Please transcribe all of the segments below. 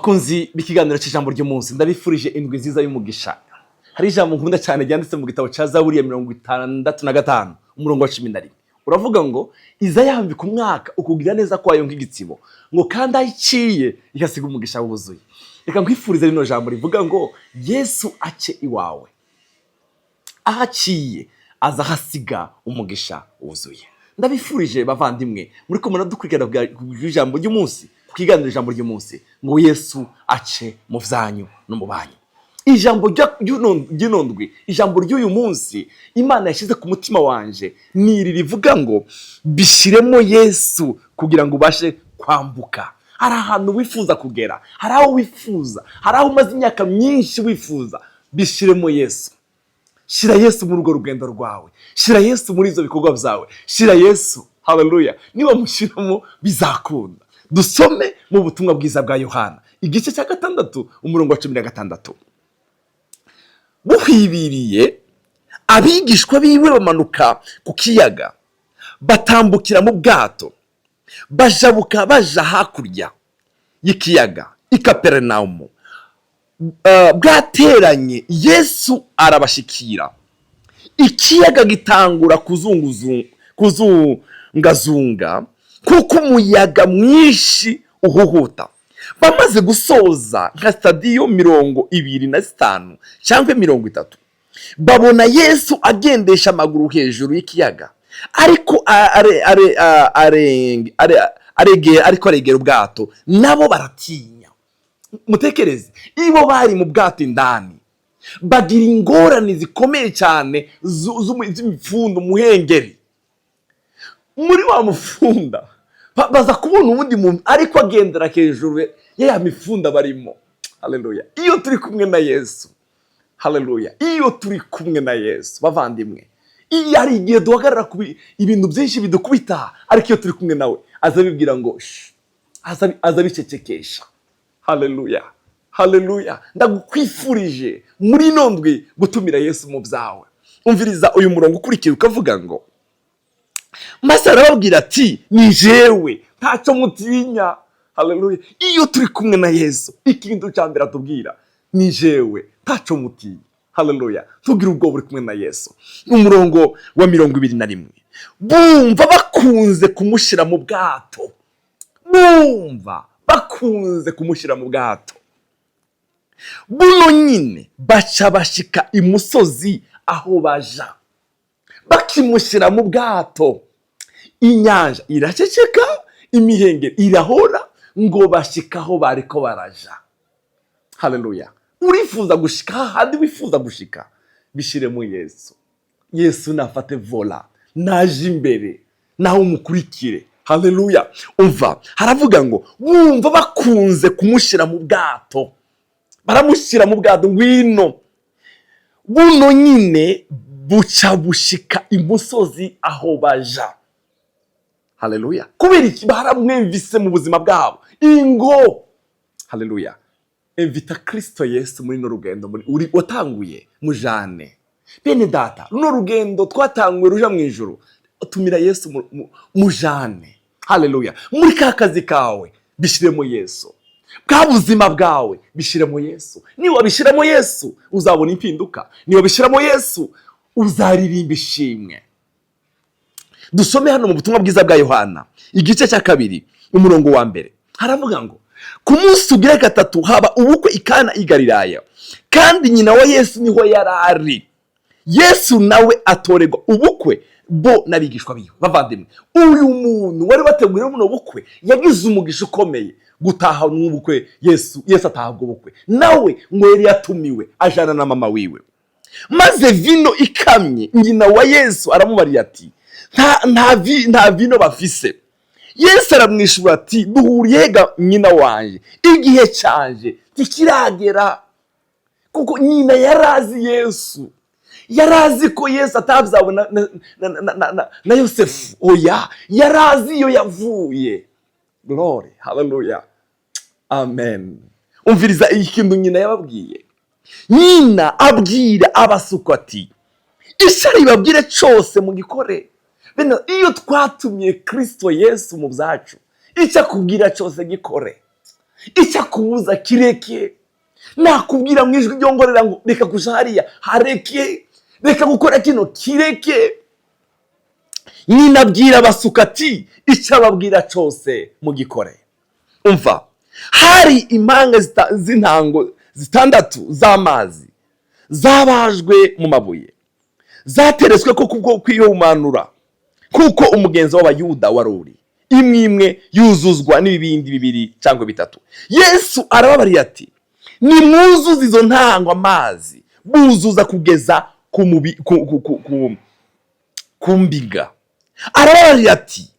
Bakunzi b'ikiganiro cy'ijambo ry'umunsi, ndabifurije indwi nziza y'umugisha. Hari ijambo nkunda cyane ryanditse mu gitabo cya Zaburi ya 65 umurongo wa 11. Uravuga ngo iza yambika umwaka ukugira neza kwayo nk'igitsibo, ngo kandi ayiciye igasiga umugisha wuzuye. Reka nkwifurize rino jambo rivuga ngo Yesu ace iwawe, ahaciye aza hasiga umugisha wuzuye. Ndabifurije bavandimwe muri ko muradukurikirana ijambo ry'umunsi, kukiganira ijambo ry'umunsi, ngo Yesu ace mu vyanyu no mu banyu. Ijambo ry'inondwi, ijambo ry'uyu munsi Imana yashize ku mutima wanje niri rivuga ngo bishiremo Yesu kugira ngo ubashe kwambuka. Hari ahantu wifuza kugera, hari aho wifuza, hari aho umaze imyaka myinshi wifuza. Bishiremo Yesu. Shira Yesu muri urwo rugendo rwawe, shira Yesu muri izo bikorwa byawe, shira Yesu. Haleluya. Niba mushiramo bizakunda. Dusome mu butumwa bwiza bwa Yohana igice cya 6 umurongo wa 16. Buhibiriye abigishwa biwe bamanuka ku kiyaga, batambukira mu bwato, bajabuka baja hakurya y'ikiyaga i Kaperinaumu. Bwateranye Yesu arabashikira, ikiyaga gitangura kuzungazunga kuko umuyaga mwinshi uhuhuta. Bamaze gusoza nka stadiyo 25 cyangwa 30, babona Yesu agendesha amaguru hejuru y'ikiyaga, ariko aregera ubwato. Nabo baratinya. Mutekereze, ibo bari mu bwato indani, bagira ingorane zikomeye cyane z'imipfundo, muhengeri. Muri wa mufunda baza kubona ubundi muntu ariko agendera hejuru ya mifunda barimo. Haleluya. Iyo turi kumwe na Yesu, haleluya, iyo turi kumwe na Yesu bavandimwe, iyo ari igihe duhagarara ku ibintu byinshi bidukubita, ariko iyo turi kumwe nawe azabibwira ngo azabicecekesha. Haleluya, haleluya. Ndagukwifurije muri nondwi gutumira Yesu mu byawe. Umviriza uyu murongo ukurikira ukavuga ngo maze arababwira ati ni jewe, ntacyo mutinya. Haleluya. Iyo turi kumwe na Yesu, ikintu cya mbere atubwira ni jewe, ntacyo mutinya. Haleluya. Tugira ubwo buri kumwe na Yesu. Umurongo wa 21. Bumva bakunze kumushira mu bwato, bumva bakunze kumushira mu bwato. Buno nyine baca bashika imusozi aho baja, bakimushira mu bwato. Inyanja iraceceka, imihengeri irahora, ngo bashika aho bariko baraja. Haleluya. Urifuza gushika handi wifuza gushika, bishiremo Yesu. Yesu nafate vola, naje imbere, naho umukurikire. Haleluya. Umva, haravuga ngo bumva bakunze kumushira mu bwato, baramushira mu bwato. Ngwino buno nyine buca bushika imusozi aho baja. Haleluya. Kubera iki? Baramwumvise mu buzima bwabo. Ingo, haleluya, invita Kristo Yesu muri no rugendo uri watanguye mujane. Bene data, no rugendo twatanguye ruja mu ijuru, tumira Yesu mujane. Haleluya. Muri ka kazi kawe bishiremo Yesu, bwa buzima bwawe bishiremo Yesu. Niba bishiramo Yesu uzabona impinduka, niba bishiramo Yesu uzaririmba ishimwe. Dusome hano mu butumwa bwiza bwa Yohana igice cya 2 umurongo wa 1. Haravuga ngo ku munsi ugira 3 haba ubukwe i Kana i Galilaya, kandi nyina wa Yesu niho yarari. Yesu nawe atorerwa ubukwe bo nabigishwa biwe. Bavandimwe, uyu muntu wari wateguriwe muno bukwe yagize umugisha ukomeye gutaha n'ubukwe. Yesu atahabwa ubukwe, nawe ngo yari yatumiwe ajana na mama wiwe. Maze vino ikamye, nyina wa Yesu aramubariye ati nta vino bafise. Yesu aramwishura ati duhuriyega nyina wanje, igihe canje tikiragera. Kuko nyina yarazi Yesu, yarazi ko Yesu atabyawe na Yosefu. Oya, yarazi iyo yavuye. Glory, haleluya, amen. Umviriza ikintu nyina yababwiye. Nyina abwira abasuko ati ishari babwire cyose mu gikore. Bene iyo twatumye Kristo Yesu mu byacu, icyo akubwira cyose gikore. icyakubuza kireke. Nakubwira mu ijwi ryongorera ngo reka kuja hariya, hareke. Reka gukora kino, kireke. Nyina abwira basuka ati icyo ababwira cyose mugikore. Umva, hari impanga z'intango zitandatu z'amazi zabajwe mu mabuye, zateretswe ko kubwo kwiyomanura, kuko umugenzo w'abayuda wari uri. Imwe imwe yuzuzwa n'ibibindi bibiri cyangwa bitatu. Yesu arababarira ati nimwuzuze izo ntango amazi, buzuza kugeza ku mbiga. Arababarira ati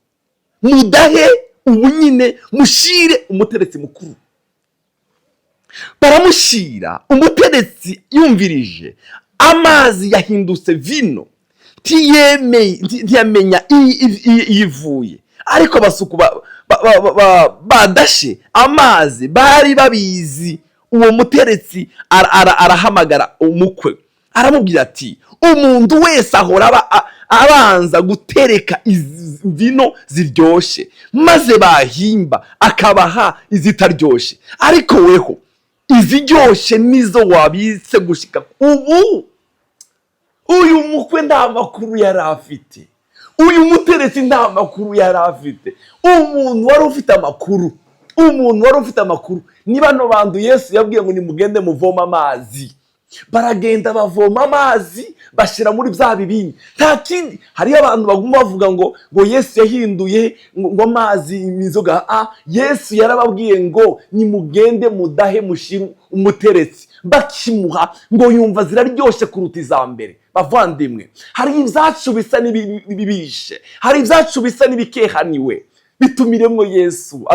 mudahe ubu nyine mushire umuteretsi mukuru. Baramushira. Umuteretsi yumvirije, amazi yahindutse vino, ntiyamenya iyivuye. Ariko basuku badashe amazi bari babizi. Uwo muteretsi arahamagara umukwe, aramubwira ati umuntu wese ahora abanza gutereka vino ziryoshe, maze bahimba akabaha izitaryoshe, ariko weho iziryoshe nizo wabitse gushika ubu. Uyu mukwe nta makuru yari afite, uyu muteretsi nta makuru yari afite. Umuntu wari ufite amakuru, ni bano bantu Yesu yabwiye ngo nimugende muvoma amazi. Baragenda bavoma amazi bashira muri bya bibindi. Nta kindi. Hariyo abantu baguma bavuga ngo Yesu yahinduye ngo amazi imizoga. Yesu yarababwiye ngo nimugende mudahe mushira umuteretsi. Bakimuha ngo yumva ziraryoshe kuruta izambere. Bavandimwe, hari ibyacu bisa n'ibibishe, hari ibyacu bisa n'ibikehaniwe. Bitumiremo Yesu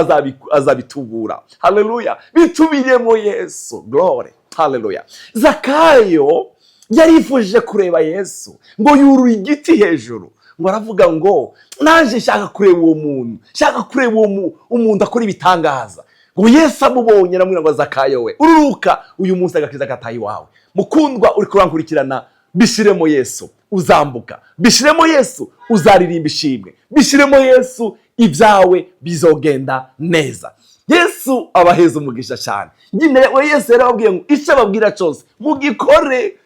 azabitubura. Haleluya. Bitumiremo Yesu. Glory. Haleluya. Zakayo yarifuje kureba Yesu, ngo yurura igiti hejuru, ngo aravuga ngo naje nshaka kureba uwo muntu, nshaka kureba uwo umuntu akora ibitangaza. Ngo Yesu amubonye aramubwira ngo Zakayo we, ururuka, uyu munsi agakiza gatayi wawe. Mukundwa uri kurankurikirana, bishiremo Yesu uzambuka, bishiremo Yesu uzaririmba ishimwe, bishiremo Yesu ibyawe bizogenda neza. Yesu abaheza umugisha cyane. Nyine we Yesu yarababwiye ngo icyo ababwira cyose mugikore,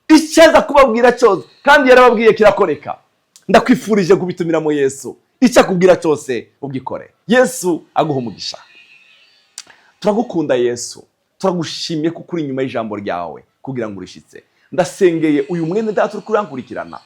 icyo aza kubabwira cyose kandi yarababwiye kirakoreka. Ndakwifurije kubitumiramo Yesu, icyo akubwira cyose ugikore. Yesu aguha umugisha. Turagukunda Yesu, turagushimiye kuko uri inyuma y'ijambo ryawe kugira ngo urishitse. Ndasengeye uyu mwene data uri kurankurikirana,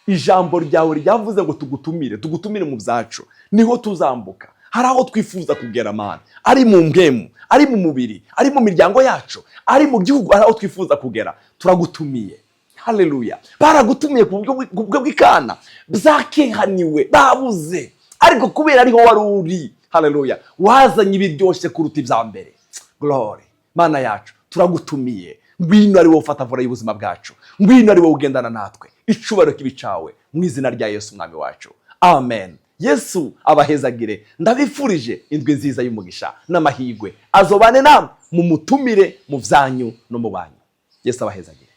ijambo ryawe ryavuze ngo tugutumire mu byacu, niho tuzambuka. Hari aho twifuza kugera Mana, ari mu mpemu, ari mu mubiri, ari mu miryango yacu, ari mu gihugu, hari aho twifuza kugera. Turagutumiye. Haleluya. Baragutumiye ku bwo bw'ikana, byakehaniwe, babuze, ariko kubera ariho wari uri, haleluya, wazanye ibiryoshye kuruta ibya mbere. Glory. Mana yacu, turagutumiye. Ngwino ari wowe ufata vora y'ubuzima bwacu, ngwino ari wowe ugendana natwe. Icubaro kibicawe mu izina rya Yesu mwami wacu. Amen. Yesu abahezagire. Ndabifurije indwi nziza y'umugisha n'amahirwe azobane namwe mu mutumire mu byanyu no mu banyu. Yesu abahezagire.